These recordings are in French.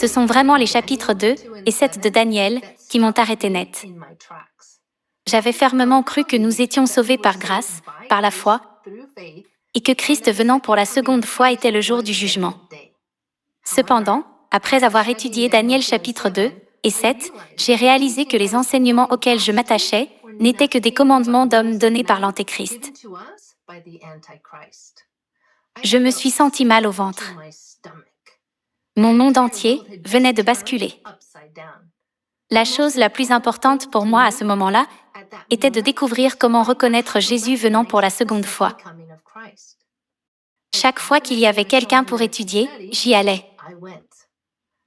Ce sont vraiment les chapitres 2 et 7 de Daniel qui m'ont arrêté net. J'avais fermement cru que nous étions sauvés par grâce, par la foi, et que Christ venant pour la seconde fois était le jour du jugement. Cependant, après avoir étudié Daniel chapitre 2 et 7, j'ai réalisé que les enseignements auxquels je m'attachais n'étaient que des commandements d'hommes donnés par l'Antéchrist. Je me suis senti mal au ventre. Mon monde entier venait de basculer. La chose la plus importante pour moi à ce moment-là était de découvrir comment reconnaître Jésus venant pour la seconde fois. Chaque fois qu'il y avait quelqu'un pour étudier, j'y allais.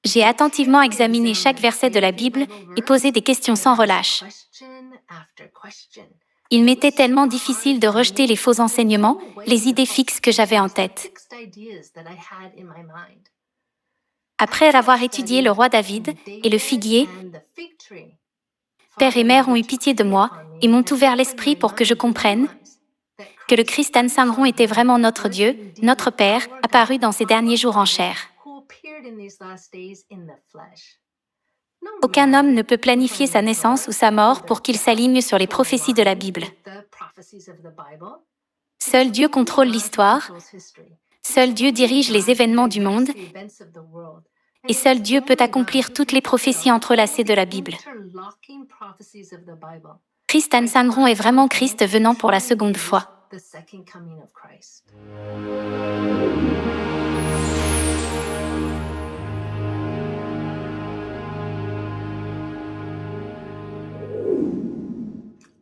J'ai attentivement examiné chaque verset de la Bible et posé des questions sans relâche. Il m'était tellement difficile de rejeter les faux enseignements, les idées fixes que j'avais en tête. Après avoir étudié le roi David et le figuier, père et mère ont eu pitié de moi et m'ont ouvert l'esprit pour que je comprenne que le Christ Ahnsahnghong était vraiment notre Dieu, notre Père, apparu dans ces derniers jours en chair. Aucun homme ne peut planifier sa naissance ou sa mort pour qu'il s'aligne sur les prophéties de la Bible. Seul Dieu contrôle l'histoire, seul Dieu dirige les événements du monde, et seul Dieu peut accomplir toutes les prophéties entrelacées de la Bible. Christ Ahnsahnghong est vraiment Christ venant pour la seconde fois.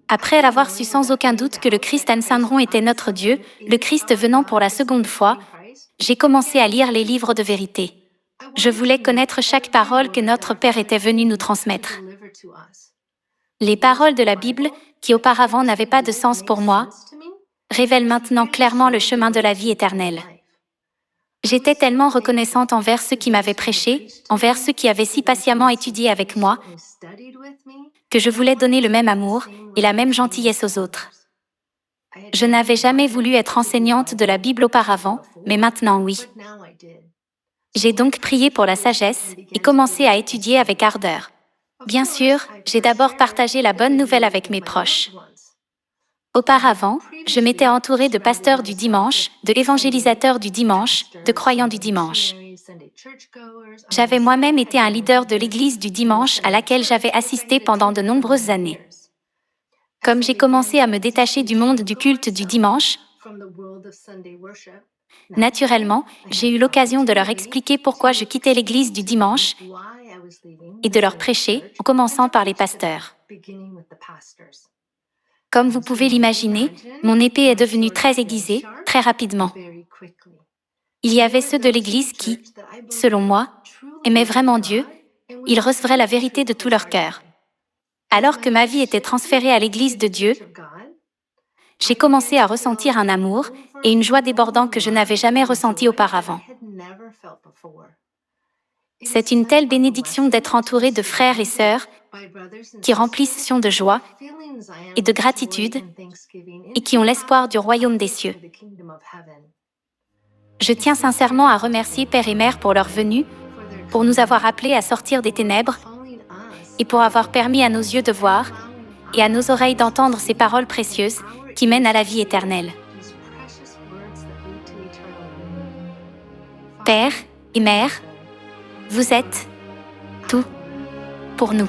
Après l'avoir su sans aucun doute que le Christ Ahnsahnghong était notre Dieu, le Christ venant pour la seconde fois, j'ai commencé à lire les livres de vérité. Je voulais connaître chaque parole que notre Père était venu nous transmettre. Les paroles de la Bible, qui auparavant n'avaient pas de sens pour moi, révèlent maintenant clairement le chemin de la vie éternelle. J'étais tellement reconnaissante envers ceux qui m'avaient prêché, envers ceux qui avaient si patiemment étudié avec moi, que je voulais donner le même amour et la même gentillesse aux autres. Je n'avais jamais voulu être enseignante de la Bible auparavant, mais maintenant oui. J'ai donc prié pour la sagesse et commencé à étudier avec ardeur. Bien sûr, j'ai d'abord partagé la bonne nouvelle avec mes proches. Auparavant, je m'étais entourée de pasteurs du dimanche, de évangélisateurs du dimanche, de croyants du dimanche. J'avais moi-même été un leader de l'église du dimanche à laquelle j'avais assisté pendant de nombreuses années. Comme j'ai commencé à me détacher du monde du culte du dimanche, naturellement, j'ai eu l'occasion de leur expliquer pourquoi je quittais l'église du dimanche et de leur prêcher, en commençant par les pasteurs. Comme vous pouvez l'imaginer, mon épée est devenue très aiguisée, très rapidement. Il y avait ceux de l'Église qui, selon moi, aimaient vraiment Dieu, ils recevraient la vérité de tout leur cœur. Alors que ma vie était transférée à l'Église de Dieu, j'ai commencé à ressentir un amour et une joie débordante que je n'avais jamais ressentie auparavant. C'est une telle bénédiction d'être entouré de frères et sœurs qui remplissent de joie et de gratitude et qui ont l'espoir du royaume des cieux. Je tiens sincèrement à remercier Père et Mère pour leur venue, pour nous avoir appelés à sortir des ténèbres et pour avoir permis à nos yeux de voir et à nos oreilles d'entendre ces paroles précieuses qui mènent à la vie éternelle. Père et Mère, vous êtes tout pour nous.